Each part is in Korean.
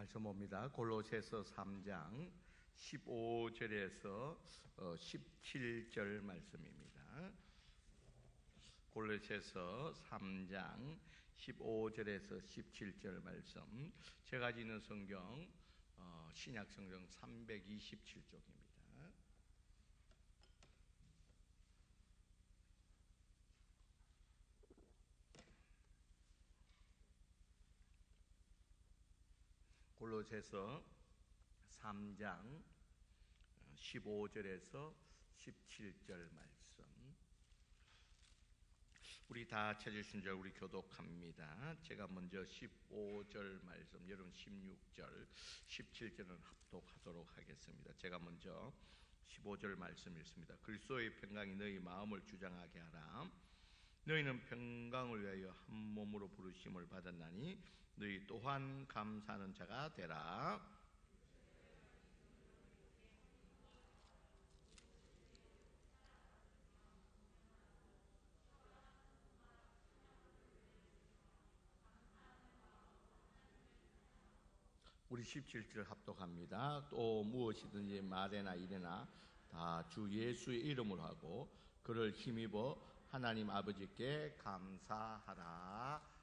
말씀 봅니다. 골로새서 3장 15절에서 17절 말씀입니다. 골로새서 3장 15절에서 17절 말씀. 제가 가지고 있는 성경 신약 성경 327쪽입니다. 골로새서 3장 15절에서 17절 말씀. 우리 다 찾으신 줄 우리 교독합니다. 제가 먼저 15절 말씀, 여러분 16절, 17절은 합독하도록 하겠습니다. 제가 먼저 15절 말씀 읽습니다. 그리스도의 평강이 너희 마음을 주장하게 하라. 너희는 평강을 위하여 한 몸으로 부르심을 받았나니 너희 또한 감사하는 자가 되라. 우리 17절 합독합니다. 또 무엇이든지 말에나 일에나 다 주 예수의 이름으로 하고 그를 힘입어 하나님 아버지께 감사하라.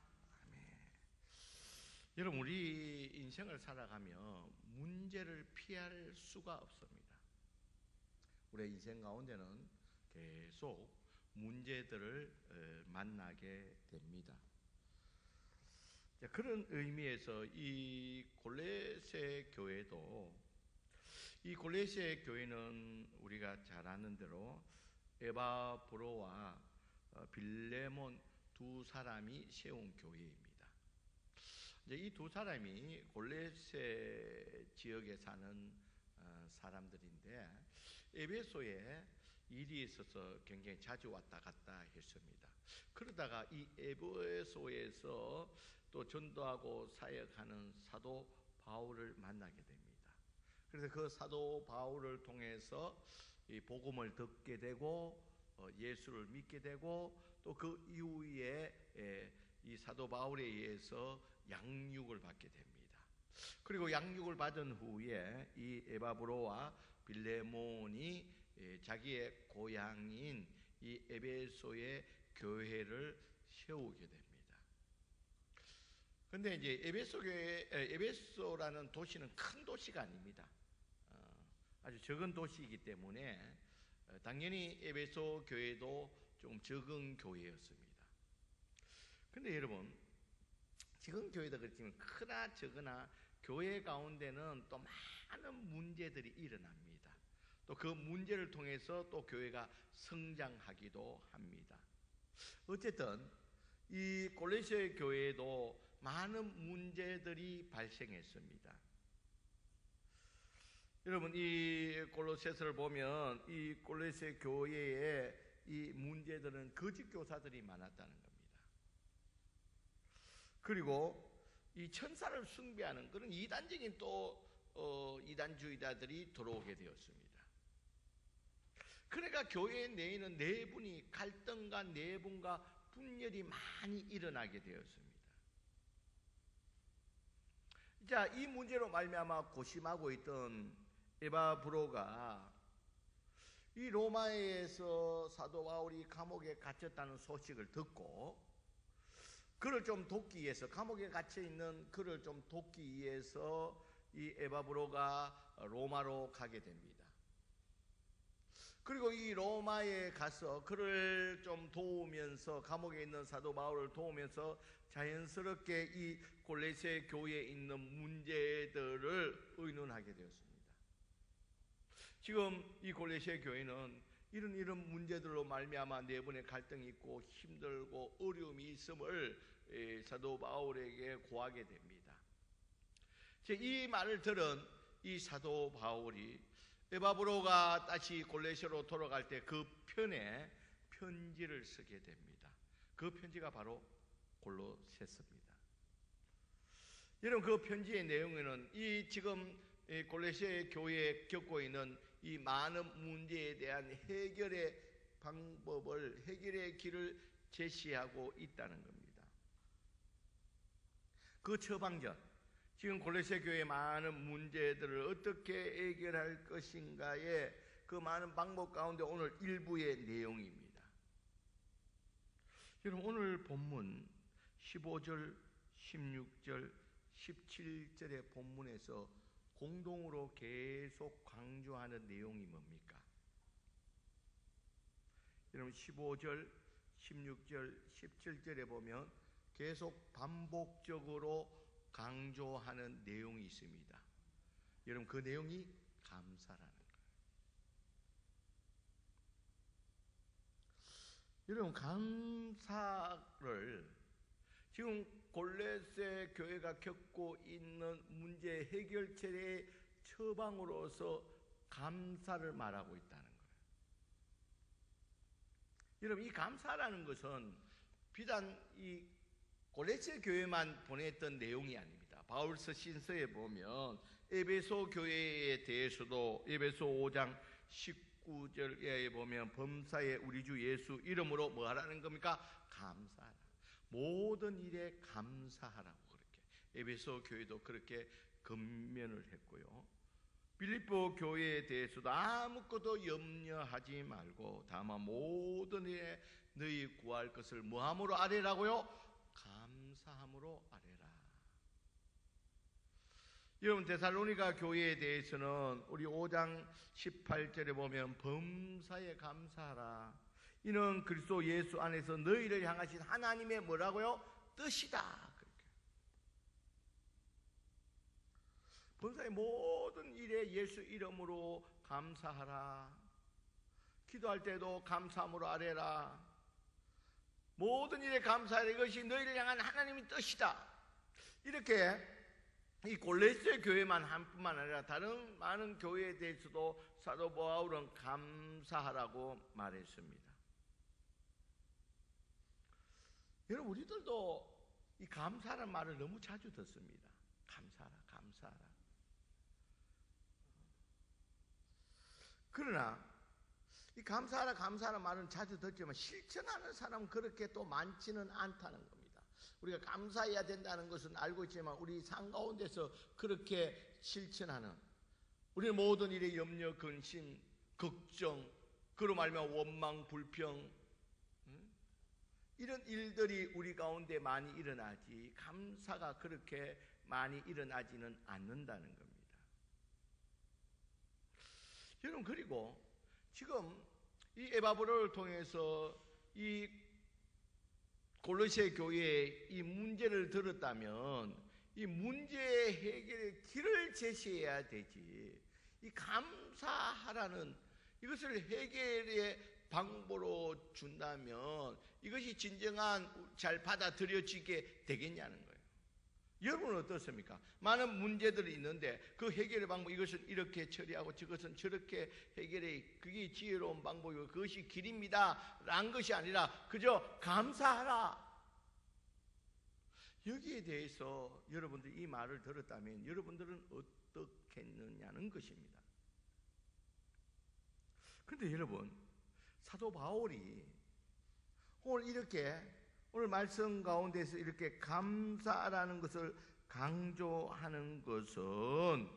여러분, 우리 인생을 살아가며 문제를 피할 수가 없습니다. 우리의 인생 가운데는 계속 문제들을 만나게 됩니다. 그런 의미에서 이 골로새 교회도, 이 골로새 교회는 우리가 잘 아는 대로 에바브로와 빌레몬 두 사람이 세운 교회입니다. 이 두 사람이 골로새 지역에 사는 사람들인데 에베소에 일이 있어서 굉장히 자주 왔다 갔다 했습니다. 그러다가 이 에베소에서 또 전도하고 사역하는 사도 바울을 만나게 됩니다. 그래서 그 사도 바울을 통해서 이 복음을 듣게 되고 예수를 믿게 되고 또 그 이후에 이 사도 바울에 의해서 양육을 받게 됩니다. 그리고 양육을 받은 후에 이 에바브로와 빌레몬이 자기의 고향인 이 에베소의 교회를 세우게 됩니다. 그런데 이제 에베소라는 도시는 큰 도시가 아닙니다. 아주 적은 도시이기 때문에 당연히 에베소 교회도 좀 적은 교회였습니다. 근데 여러분, 지금 교회도 그렇지만 크나 적으나 교회 가운데는 또 많은 문제들이 일어납니다. 또 그 문제를 통해서 또 교회가 성장하기도 합니다. 어쨌든 이 골로새 교회에도 많은 문제들이 발생했습니다. 여러분, 이 골로새서를 보면 이 골로새 교회의 이 문제들은 거짓 교사들이 많았다는 겁니다. 그리고 이 천사를 숭배하는 그런 이단적인 또 이단주의자들이 들어오게 되었습니다. 그러니까 교회 내에는 내분이, 갈등과 내분과 분열이 많이 일어나게 되었습니다. 자, 이 문제로 말미암아 고심하고 있던 에바브로가 이 로마에서 사도 바울이 감옥에 갇혔다는 소식을 듣고 그를 좀 돕기 위해서, 감옥에 갇혀 있는 그를 좀 돕기 위해서 이 에바브로가 로마로 가게 됩니다. 그리고 이 로마에 가서 그를 좀 도우면서, 감옥에 있는 사도 바울을 도우면서 자연스럽게 이 골로새 교회에 있는 문제들을 의논하게 되었습니다. 지금 이 골로새 교회는 이런 문제들로 말미암아 내분의 갈등이 있고 힘들고 어려움이 있음을 사도 바울에게 고하게 됩니다. 이 말을 들은 이 사도 바울이 에바브로가 다시 골로새로 돌아갈 때 그 편에 편지를 쓰게 됩니다. 그 편지가 바로 골로새서입니다. 여러분, 그 편지의 내용에는 이 지금 골로새 교회에 겪고 있는 이 많은 문제에 대한 해결의 방법을, 해결의 길을 제시하고 있다는 겁니다. 그 처방전, 지금 골로새 교회의 많은 문제들을 어떻게 해결할 것인가에 그 많은 방법 가운데 오늘 일부의 내용입니다. 여러분, 오늘 본문 15절, 16절, 17절의 본문에서 공동으로 계속 강조하는 내용이 뭡니까? 여러분, 15절, 16절, 17절에 보면 계속 반복적으로 강조하는 내용이 있습니다. 여러분, 그 내용이 감사라는 거예요. 여러분, 감사를 지금 골로새 교회가 겪고 있는 문제 해결책의 처방으로서 감사를 말하고 있다는 거예요. 여러분, 이 감사라는 것은 비단 이 골로새 교회만 보냈던 내용이 아닙니다. 바울서 신서에 보면 에베소 교회에 대해서도 에베소 5장 19절에 보면 범사에 우리 주 예수 이름으로 뭐 하라는 겁니까? 감사하라. 모든 일에 감사하라고 그렇게 에베소 교회도 그렇게 권면을 했고요. 빌립보 교회에 대해서도 아무것도 염려하지 말고 다만 모든 일에 너희 구할 것을 뭐함으로 아뢰라고요? 감사함으로 아뢰라. 여러분, 데살로니가 교회에 대해서는 우리 5장 18절에 보면 범사에 감사하라. 이는 그리스도 예수 안에서 너희를 향하신 하나님의 뭐라고요? 뜻이다. 그렇게. 범사의 모든 일에 예수 이름으로 감사하라. 기도할 때도 감사함으로 아뢰라. 모든 일에 감사하라. 이것이 너희를 향한 하나님의 뜻이다. 이렇게 이 골로새 교회만 한뿐만 아니라 다른 많은 교회에 대해서도 사도 바울은 감사하라고 말했습니다. 여러분, 우리들도 이 감사라는 말을 너무 자주 듣습니다. 감사하라, 감사하라. 그러나 이 감사하라, 감사하라 말은 자주 듣지만 실천하는 사람은 그렇게 또 많지는 않다는 겁니다. 우리가 감사해야 된다는 것은 알고 있지만 우리 삶 가운데서 그렇게 실천하는, 우리 모든 일에 염려, 근심, 걱정, 그로 말미암아 원망, 불평, 이런 일들이 우리 가운데 많이 일어나지 감사가 그렇게 많이 일어나지는 않는다는 겁니다. 여러분, 그리고 지금 이 에바브로를 통해서 이 골로새 교회의 이 문제를 들었다면 이 문제 해결의 길을 제시해야 되지, 이 감사하라는 이것을 해결의 방법으로 준다면 이것이 진정한 잘 받아들여지게 되겠냐는 거예요. 여러분은 어떻습니까? 많은 문제들이 있는데 그 해결의 방법, 이것은 이렇게 처리하고 저것은 저렇게 해결해, 그게 지혜로운 방법이고 그것이 길입니다 라는 것이 아니라 그저 감사하라. 여기에 대해서 여러분들이 이 말을 들었다면 여러분들은 어떻겠느냐는 것입니다. 그런데 여러분, 사도 바울이 오늘 이렇게 오늘 말씀 가운데서 이렇게 감사라는 것을 강조하는 것은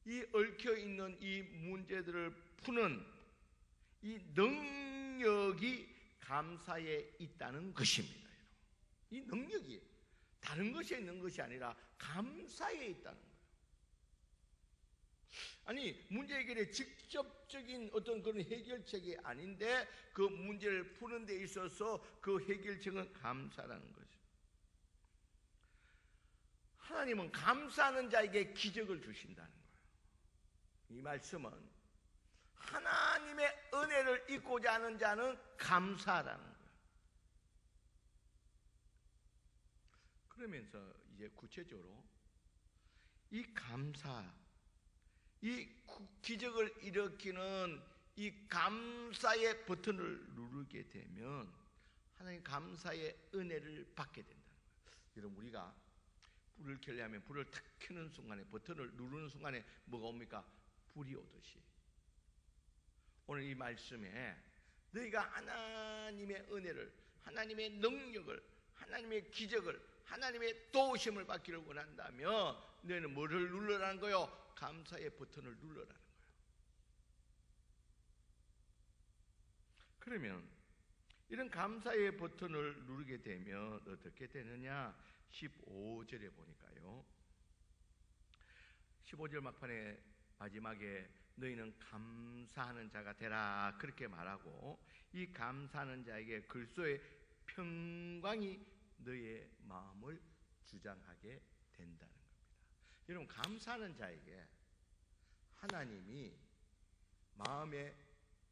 이 얽혀있는 이 문제들을 푸는 이 능력이 감사에 있다는 것입니다. 이 능력이 다른 것에 있는 것이 아니라 감사에 있다는 거예요. 아니, 문제 해결의 직접적인 어떤 그런 해결책이 아닌데 그 문제를 푸는 데 있어서 그 해결책은 감사라는 거죠. 하나님은 감사하는 자에게 기적을 주신다는 거예요. 이 말씀은 하나님의 은혜를 잊고자 하는 자는 감사라는 거예요. 그러면서 이제 구체적으로 이 감사, 이 기적을 일으키는 이 감사의 버튼을 누르게 되면 하나님 감사의 은혜를 받게 된다는 거예요. 여러분, 우리가 불을 켜려면 불을 탁 켜는 순간에, 버튼을 누르는 순간에 뭐가 옵니까? 불이 오듯이 오늘 이 말씀에 너희가 하나님의 은혜를, 하나님의 능력을, 하나님의 기적을, 하나님의 도우심을 받기를 원한다면 너희는 뭐를 눌러라는 거요? 감사의 버튼을 눌러라는 거예요. 그러면 이런 감사의 버튼을 누르게 되면 어떻게 되느냐? 15절에 보니까요, 15절 막판에 마지막에 너희는 감사하는 자가 되라 그렇게 말하고, 이 감사하는 자에게 그리스도의 평강이 너희의 마음을 주장하게 된다는 겁니다. 여러분, 감사하는 자에게 하나님이 마음의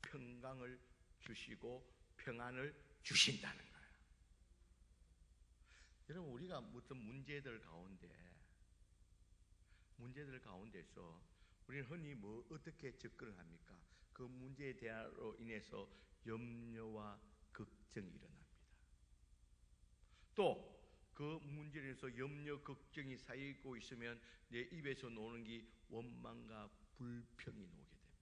평강을 주시고 평안을 주신다는 거예요. 여러분, 우리가 무슨 문제들 가운데서 우리는 흔히 어떻게 접근을 합니까? 그 문제에 대하로 인해서 염려와 걱정이 일어납니다. 또 그 문제에 대해서 염려, 걱정이 쌓이고 있으면 내 입에서 나오는 게 원망과 불평이 나오게 됩니다.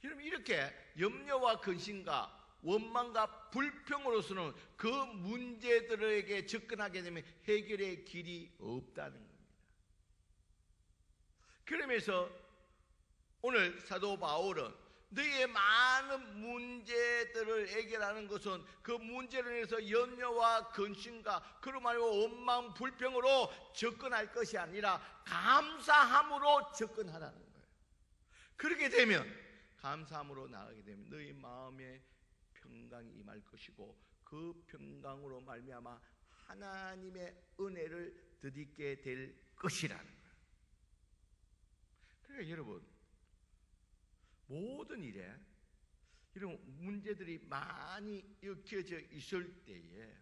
여러분, 이렇게 염려와 근심과 원망과 불평으로서는 그 문제들에게 접근하게 되면 해결의 길이 없다는 겁니다. 그러면서 오늘 사도 바울은 너희의 많은 문제들을 해결하는 것은 그 문제를 인해서 염려와 근심과 그로 말고 원망, 불평으로 접근할 것이 아니라 감사함으로 접근하라는 거예요. 그렇게 되면, 감사함으로 나가게 되면 너희 마음에 평강이 임할 것이고, 그 평강으로 말미암아 하나님의 은혜를 덧입게 될 것이라는 거예요. 그러니까 여러분, 모든 일에 이런 문제들이 많이 엮여져 있을 때에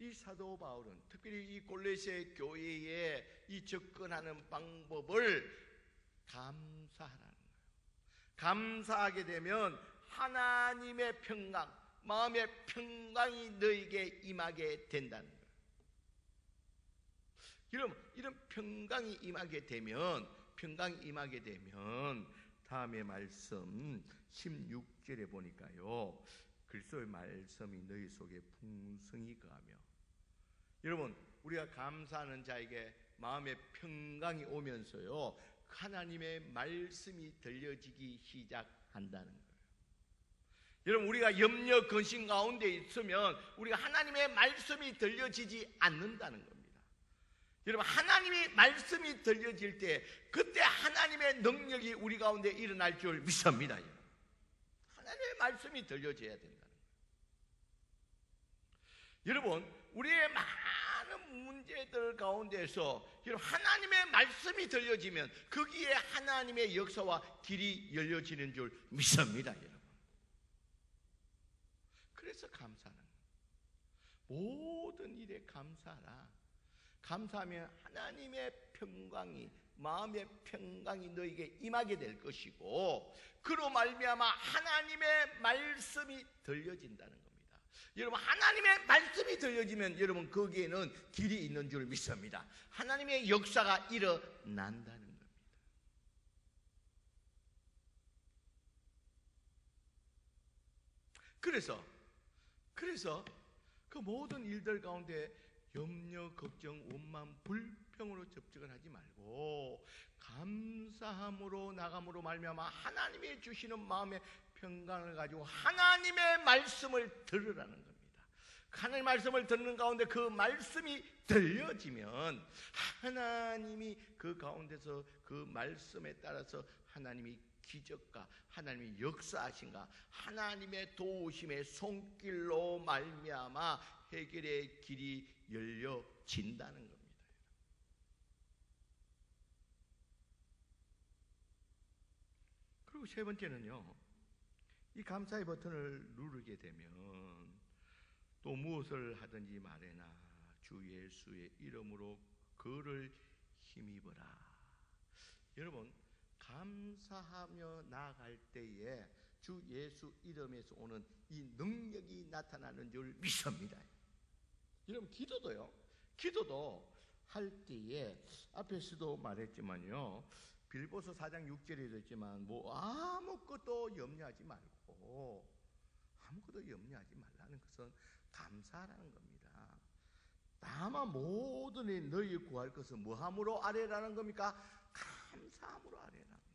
이 사도 바울은 특별히 이 골로새 교회에 이 접근하는 방법을 감사하라는 거예요. 감사하게 되면 하나님의 평강, 마음의 평강이 너에게 임하게 된다는 거예요. 이런 평강이 임하게 되면 다음의 말씀 16절에 보니까요, 그리스도의 말씀이 너희 속에 풍성히 거하며, 여러분, 우리가 감사하는 자에게 마음의 평강이 오면서요, 하나님의 말씀이 들려지기 시작한다는 거예요. 여러분, 우리가 염려, 근심 가운데 있으면 우리가 하나님의 말씀이 들려지지 않는다는 겁니다. 여러분, 하나님의 말씀이 들려질 때 그때 하나님의 능력이 우리 가운데 일어날 줄 믿습니다. 하나님의 말씀이 들려져야 된다는 거예요. 여러분, 우리의 많은 문제들 가운데서 여러분, 하나님의 말씀이 들려지면 거기에 하나님의 역사와 길이 열려지는 줄 믿습니다. 여러분, 그래서 감사하는 거예요. 모든 일에 감사하라. 감사하면 하나님의 평강이, 마음의 평강이 너에게 임하게 될 것이고, 그로 말미암아 하나님의 말씀이 들려진다는 겁니다. 여러분, 하나님의 말씀이 들려지면 여러분 거기에는 길이 있는 줄 믿습니다. 하나님의 역사가 일어난다는 겁니다. 그래서 그 모든 일들 가운데 염려, 걱정, 원망, 불평으로 접촉을 하지 말고 감사함으로 나감으로 말미암아 하나님이 주시는 마음의 평강을 가지고 하나님의 말씀을 들으라는 겁니다. 하나님의 말씀을 듣는 가운데 그 말씀이 들려지면 하나님이 그 가운데서 그 말씀에 따라서 하나님이 기적과 하나님의 역사하신가, 하나님의 도우심의 손길로 말미암아 해결의 길이 열려진다는 겁니다. 그리고 세 번째는요, 이 감사의 버튼을 누르게 되면 또 무엇을 하든지 말해나 주 예수의 이름으로 그를 힘입어라. 여러분, 감사하며 나아갈 때에 주 예수 이름에서 오는 이 능력이 나타나는 줄 믿습니다. 여러분, 기도도 할 때에 앞에서도 말했지만요, 빌보서 4장 6절에 있지만 아무것도 염려하지 말라는 것은 감사라는 겁니다. 다만 모든 이 너희 구할 것은 뭐함으로 아뢰라는 겁니까? 감사함으로 아뢰라는 겁니다.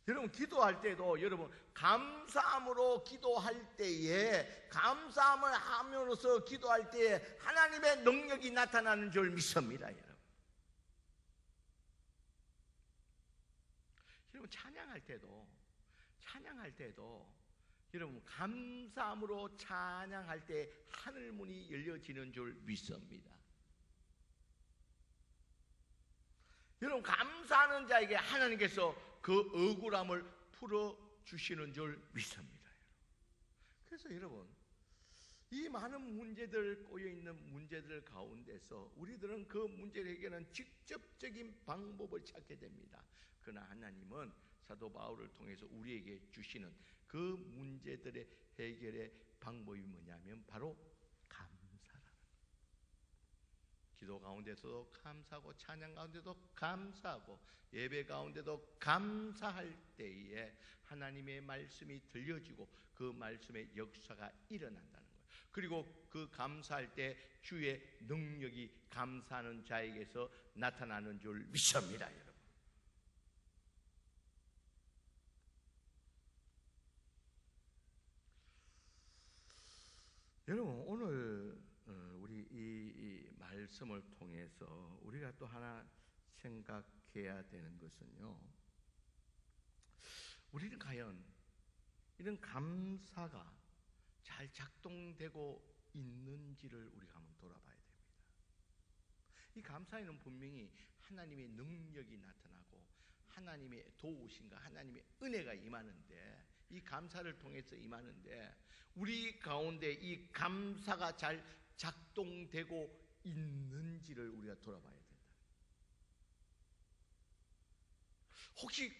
여러분 기도할 때도 여러분 감사함으로 기도할 때에 감사함을 함으로써 기도할 때에 하나님의 능력이 나타나는 줄 믿습니다. 여러분 찬양할 때도 여러분 감사함으로 찬양할 때 하늘 문이 열려지는 줄 믿습니다. 여러분 감사하는 자에게 하나님께서 그 억울함을 풀어주시는 줄 믿습니다. 그래서 여러분 이 많은 문제들 꼬여있는 문제들 가운데서 우리들은 그 문제를 해결하는 직접적인 방법을 찾게 됩니다. 그러나 하나님은 사도 바울을 통해서 우리에게 주시는 그 문제들의 해결의 방법이 뭐냐면 바로 감사라는 거예요. 기도 가운데서도 감사하고 찬양 가운데도 감사하고 예배 가운데도 감사할 때에 하나님의 말씀이 들려지고 그 말씀의 역사가 일어난다는 거예요. 그리고 그 감사할 때 주의 능력이 감사하는 자에게서 나타나는 줄 믿습니다. 여러분 오늘 우리 이 말씀을 통해서 우리가 또 하나 생각해야 되는 것은요, 우리는 과연 이런 감사가 잘 작동되고 있는지를 우리가 한번 돌아봐야 됩니다. 이 감사에는 분명히 하나님의 능력이 나타나고 하나님의 도우심과 하나님의 은혜가 임하는데, 이 감사를 통해서 임하는데 우리 가운데 이 감사가 잘 작동되고 있는지를 우리가 돌아봐야 된다. 혹시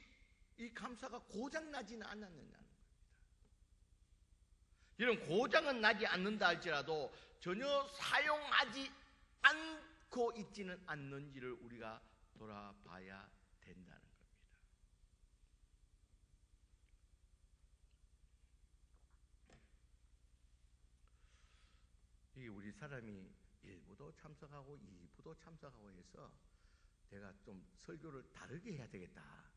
이 감사가 고장나지는 않았느냐는 겁니다. 여러분 고장은 나지 않는다 할지라도 전혀 사용하지 않고 있지는 않는지를 우리가 돌아봐야 된다는 겁니다. 이게 우리 사람이 일부도 참석하고 일부도 참석하고 해서 내가 좀 설교를 다르게 해야 되겠다.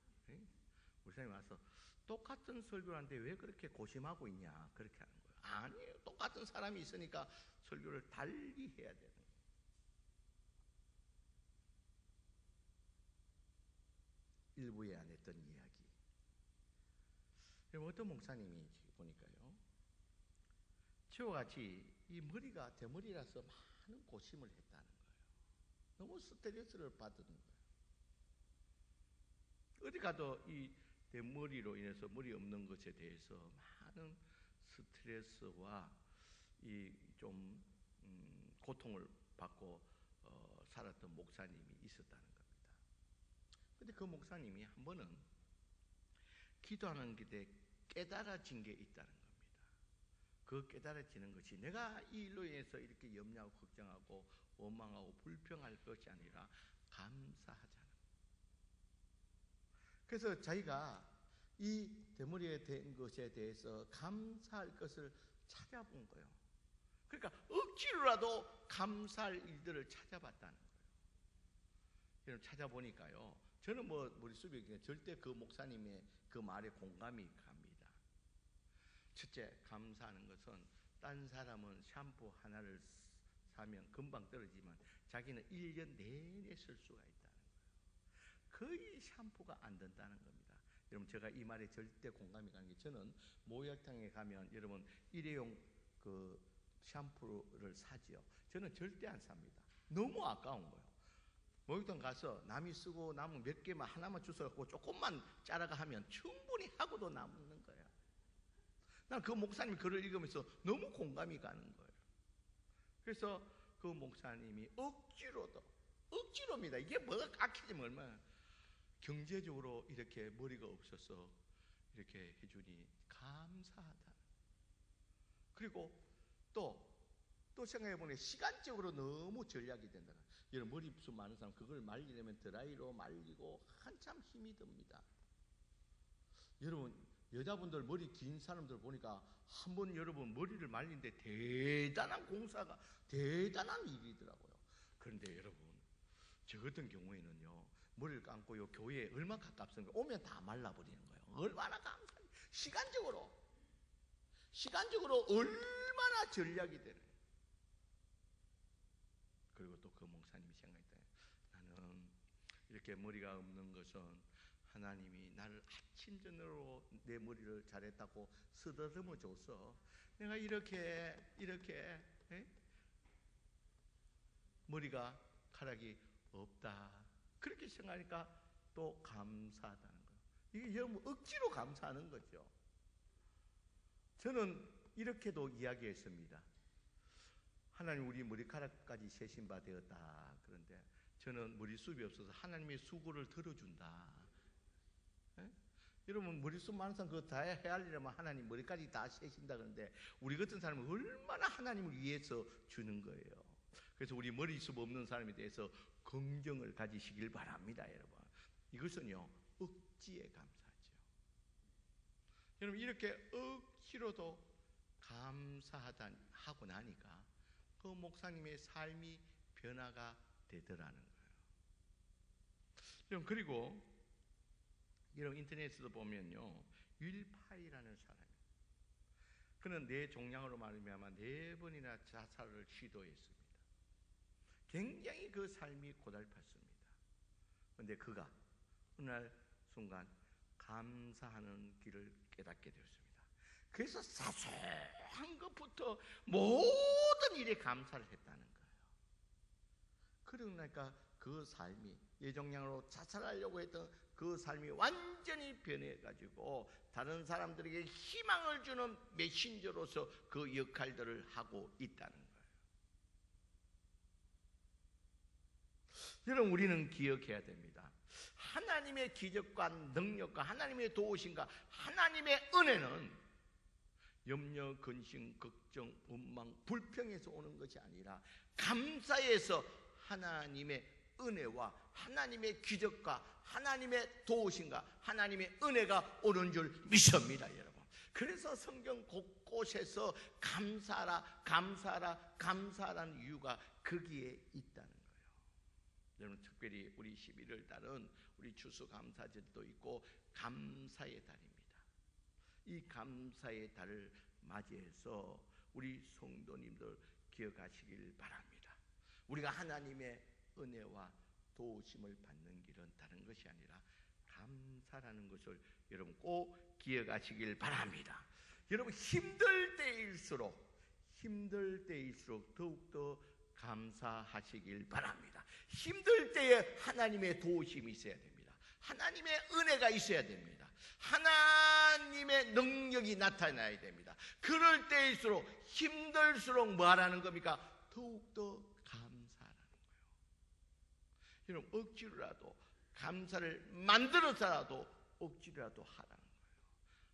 우리 사람이 와서 똑같은 설교를 하는데 왜 그렇게 고심하고 있냐 그렇게 하는 거예요. 아니에요. 똑같은 사람이 있으니까 설교를 달리 해야 되는 거예요. 일부에 안 했던 이야기. 어떤 목사님이 보니까요, 저와 같이 이 머리가 대머리라서 많은 고심을 했다는 거예요. 너무 스트레스를 받은 거예요. 어디 가도 이 대머리로 인해서 머리 없는 것에 대해서 많은 스트레스와 이 좀 고통을 받고 살았던 목사님이 있었다는 겁니다. 그런데 그 목사님이 한 번은 기도하는 길에 깨달아진 게 있다는 겁니다. 그 깨달아지는 것이 내가 이 일로 인해서 이렇게 염려하고 걱정하고 원망하고 불평할 것이 아니라 감사하자는 거예요. 그래서 자기가 이 대머리에 된 것에 대해서 감사할 것을 찾아본 거예요. 그러니까 억지로라도 감사할 일들을 찾아봤다는 거예요. 여러분 찾아보니까요, 저는 머릿속에 절대 그 목사님의 그 말에 공감이 갑니다. 첫째, 감사하는 것은 딴 사람은 샴푸 하나를 사면 금방 떨어지지만 자기는 1년 내내 쓸 수가 있다는 거예요. 거의 샴푸가 안 된다는 겁니다. 여러분 제가 이 말에 절대 공감이 가는 게, 저는 목욕탕에 가면 여러분 일회용 그 샴푸를 사지요. 저는 절대 안 삽니다. 너무 아까운 거예요. 목욕탕 가서 남이 쓰고 남은 몇 개만 하나만 주워갖고 조금만 짜라가 하면 충분히 하고도 남는 거예요. 난 그 목사님 글을 읽으면서 너무 공감이 가는 거예요. 그래서 그 목사님이 억지로입니다. 이게 뭐가 깎이지면 얼마나 경제적으로 이렇게 머리가 없어서 이렇게 해주니 감사하다. 그리고 또 생각해보니 시간적으로 너무 전략이 된다. 여러분 머리숱 많은 사람 그걸 말리려면 드라이로 말리고 한참 힘이 듭니다. 여러분 여자분들 머리 긴 사람들 보니까 한번 여러분 머리를 말리는데 대단한 공사가 대단한 일이더라고요. 그런데 여러분 저 같은 경우에는요 머리를 감고 요 교회에 얼마나 가깝습니까? 오면 다 말라버리는 거예요. 얼마나 감사해요. 시간적으로 얼마나 전략이 되는. 그리고 또 그 목사님이 생각했다. 나는 이렇게 머리가 없는 것은 하나님이 나를 아침 저녁으로 내 머리를 잘했다고 쓰다듬어 줘서 내가 이렇게 머리가 카락이 없다 그렇게 생각하니까 또 감사하다는 거예요. 이게 여러분 억지로 감사하는 거죠. 저는 이렇게도 이야기했습니다. 하나님 우리 머리카락까지 세신 바 되었다. 그런데 저는 머리숱이 없어서 하나님의 수고를 들어준다. 에? 여러분 머리숱 많은 사람 그거 다 헤아리려면 하나님 머리까지 다 세신다. 그런데 우리 같은 사람은 얼마나 하나님을 위해서 주는 거예요. 그래서 우리 머리숱 없는 사람에 대해서 긍정을 가지시길 바랍니다. 여러분 이것은요 억지에 감사하죠. 여러분 이렇게 억지로도 감사하고 나니까 그 목사님의 삶이 변화가 되더라는 거예요. 여러분 그리고 여러분 인터넷에도 보면요 윌파이라는 사람이 그는 내 종양으로 말미암아 4번이나 자살을 시도했습니다. 굉장히 그 삶이 고달팠습니다. 그런데 그가 어느 날 순간 감사하는 길을 깨닫게 되었습니다. 그래서 사소한 것부터 모든 일에 감사를 했다는 거예요. 그러니까 그 삶이 예정량으로 자살하려고 했던 그 삶이 완전히 변해가지고 다른 사람들에게 희망을 주는 메신저로서 그 역할들을 하고 있다는 거예요. 여러분 우리는 기억해야 됩니다. 하나님의 기적과 능력과 하나님의 도우심과 하나님의 은혜는 염려, 근심, 걱정, 원망, 불평에서 오는 것이 아니라 감사에서 하나님의 은혜와 하나님의 기적과 하나님의 도우심과 하나님의 은혜가 오는 줄 믿습니다. 여러분 그래서 성경 곳곳에서 감사하라는 이유가 거기에 있다는 거예요. 여러분 특별히 우리 11월 달은 우리 추수감사절도 있고 감사의 달입니다. 이 감사의 달을 맞이해서 우리 성도님들 기억하시길 바랍니다. 우리가 하나님의 은혜와 도우심을 받는 길은 다른 것이 아니라 감사라는 것을 여러분 꼭 기억하시길 바랍니다. 여러분 힘들 때일수록 더욱더 감사하시길 바랍니다. 힘들 때에 하나님의 도우심이 있어야 됩니다. 하나님의 은혜가 있어야 됩니다. 하나님의 능력이 나타나야 됩니다. 그럴 때일수록 힘들수록 뭐 하라는 겁니까? 더욱더 감사하라는 거예요. 여러분 억지로라도 감사를 만들어서라도 억지로라도 하라는 거예요.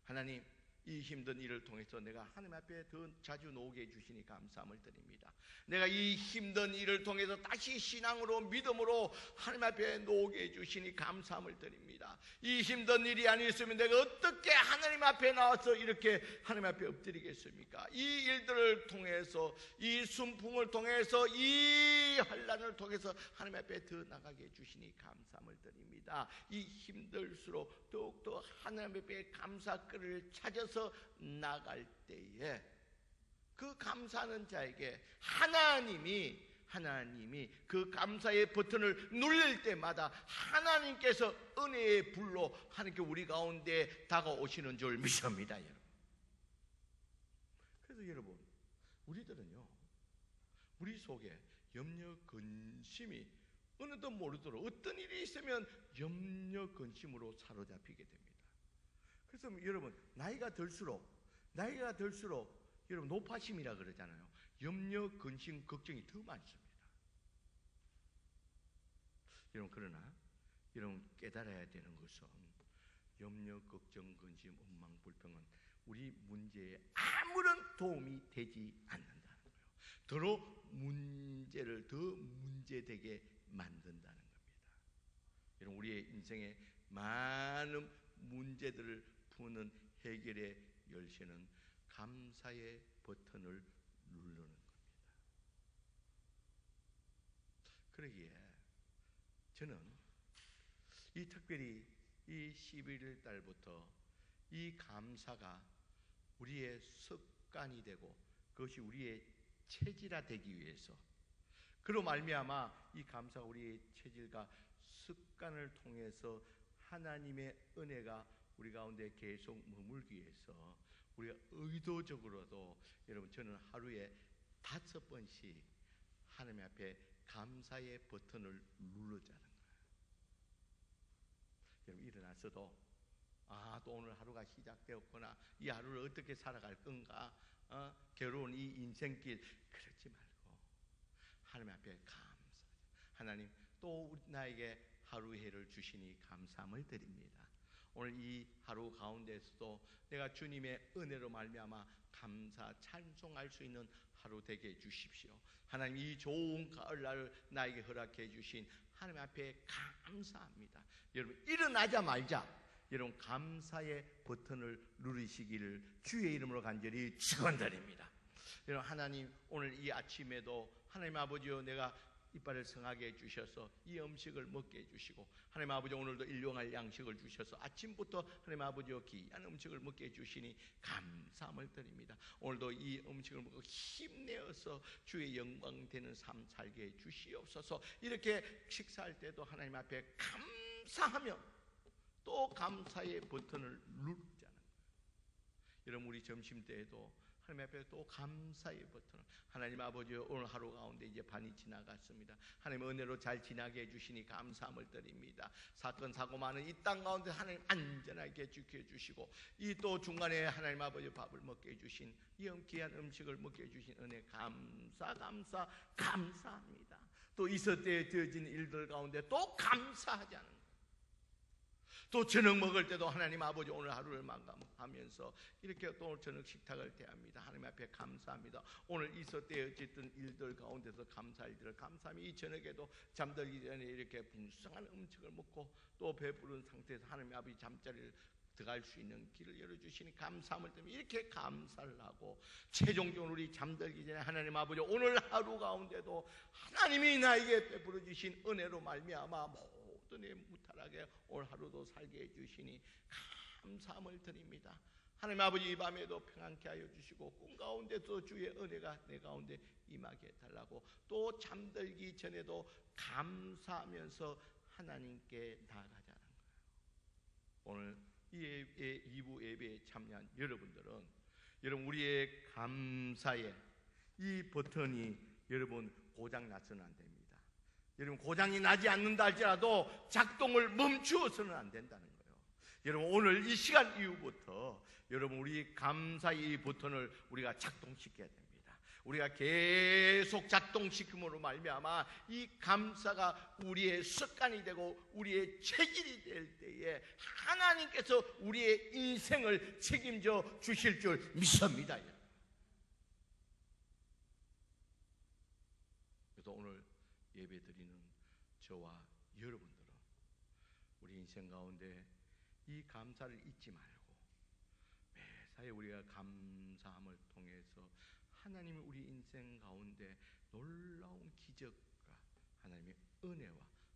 하나님 이 힘든 일을 통해서 내가 하나님 앞에 더 자주 나오게 해주시니 감사함을 드립니다. 내가 이 힘든 일을 통해서 다시 신앙으로 믿음으로 하나님 앞에 나오게 해주시니 감사함을 드립니다. 이 힘든 일이 아니었으면 내가 어떻게 하나님 앞에 나와서 이렇게 하나님 앞에 엎드리겠습니까? 이 일들을 통해서 이 순풍을 통해서 이 환난을 통해서 하나님 앞에 더 나가게 해주시니 감사함을 드립니다. 이 힘들수록 더욱더 하나님 앞에 감사글을 찾아서 나갈 때에 그 감사하는 자에게 하나님이 그 감사의 버튼을 누릴 때마다 하나님께서 은혜의 불로 하나님께 우리 가운데 다가오시는 줄 믿습니다. 여러분. 그래서 여러분 우리들은요 우리 속에 염려 근심이 어느덧 모르도록 어떤 일이 있으면 염려 근심으로 사로잡히게 됩니다. 그래서 여러분 나이가 들수록 여러분 노파심이라 그러잖아요. 염려, 근심, 걱정이 더 많습니다. 여러분 그러나 여러분 깨달아야 되는 것은 염려, 걱정, 근심, 원망, 불평은 우리 문제에 아무런 도움이 되지 않는다는 거예요. 더러 문제를 더 문제되게 만든다는 겁니다. 여러분 우리의 인생에 많은 문제들을 푸는 해결의 열쇠는 감사의 버튼을 누르는 겁니다. 그러기에 저는 이 특별히 이 11월 달부터 이 감사가 우리의 습관이 되고 그것이 우리의 체질화되기 위해서, 그로 말미암아 이 감사가 우리의 체질과 습관을 통해서 하나님의 은혜가 우리 가운데 계속 머물기 위해서 우리가 의도적으로도, 여러분, 저는 하루에 5번씩 하나님 앞에 감사의 버튼을 누르자는 거예요. 여러분, 일어나서도 또 오늘 하루가 시작되었구나, 이 하루를 어떻게 살아갈 건가, 괴로운 이 인생길, 그러지 말고 하나님 앞에 감사. 하나님, 또 나에게 하루 해를 주시니 감사함을 드립니다. 오늘 이 하루 가운데서도 내가 주님의 은혜로 말미암아 감사 찬송할 수 있는 하루 되게 해주십시오. 하나님, 이 좋은 가을날 나에게 허락해 주신 하나님 앞에 감사합니다. 여러분, 일어나자마자 여러분 감사의 버튼을 누르시기를 주의 이름으로 간절히 축원드립니다. 여러분, 하나님, 오늘 이 아침에도 하나님 아버지여, 내가 이빨을 성하게 해주셔서 이 음식을 먹게 해주시고, 하나님 아버지 오늘도 일용할 양식을 주셔서 아침부터 하나님 아버지여 귀한 음식을 먹게 해주시니 감사함을 드립니다. 오늘도 이 음식을 먹고 힘내어서 주의 영광 되는 삶 살게 해주시옵소서. 이렇게 식사할 때도 하나님 앞에 감사하며 또 감사의 버튼을 누르자는 거예요. 여러분, 우리 점심때에도 하나님 앞에 또 감사의 버튼을, 하나님 아버지 오늘 하루 가운데 이제 반이 지나갔습니다. 하나님 은혜로 잘 지나게 해주시니 감사함을 드립니다. 사건 사고 많은 이 땅 가운데 하나님 안전하게 지켜주시고, 이 또 중간에 하나님 아버지 밥을 먹게 해주신 이 귀한 음식을 먹게 해주신 은혜 감사합니다. 또 있을 때 되어진 일들 가운데 또 감사하지 않은, 또 저녁 먹을 때도 하나님 아버지 오늘 하루를 마감하면서 이렇게 또 오늘 저녁 식탁을 대합니다. 하나님 앞에 감사합니다. 오늘 있었대 어쨌든 일들 가운데서 감사할 일을 감사하며, 이 저녁에도 잠들기 전에 이렇게 풍성한 음식을 먹고 또 배부른 상태에서 하나님 아버지 잠자리를 들어갈 수 있는 길을 열어주시니 감사함을 드리며, 이렇게 감사를 하고 최종적으로 우리 잠들기 전에 하나님 아버지 오늘 하루 가운데도 하나님이 나에게 베풀어 주신 은혜로 말미암아 모든 의 무탈하게 오늘 하루도 살게 해주시니 감사함을 드립니다. 하나님 아버지, 이 밤에도 평안케 하여 주시고 꿈 가운데도 주의 은혜가 내 가운데 임하게 해달라고, 또 잠들기 전에도 감사하면서 하나님께 나아가자는 거예요. 오늘 이 2부 예배에 참여한 여러분들은 여러분 우리의 감사의 이 버튼이 여러분 고장 나서는 안 됩니다. 여러분, 고장이 나지 않는다 할지라도 작동을 멈추어서는 안 된다는 거예요. 여러분, 오늘 이 시간 이후부터 여러분 우리 감사의 이 버튼을 우리가 작동시켜야 됩니다. 우리가 계속 작동시킴으로 말미암아 이 감사가 우리의 습관이 되고 우리의 체질이 될 때에 하나님께서 우리의 인생을 책임져 주실 줄 믿습니다. 그래서 오늘 예배드리는 저와 여러분들은 우리 인생 가운데 이 감사를 잊지 말고 매사에 우리가 감사함을 통해서 하나님이 우리 인생 가운데 놀라운 기적과 하나님의 은혜와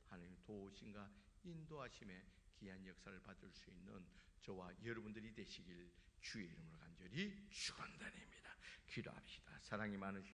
하나님의 도우심과 인도하심의 귀한 역사를 받을 수 있는 저와 여러분들이 되시길 주의 이름으로 간절히 축원드립니다. 기도합시다. 사랑이 많으신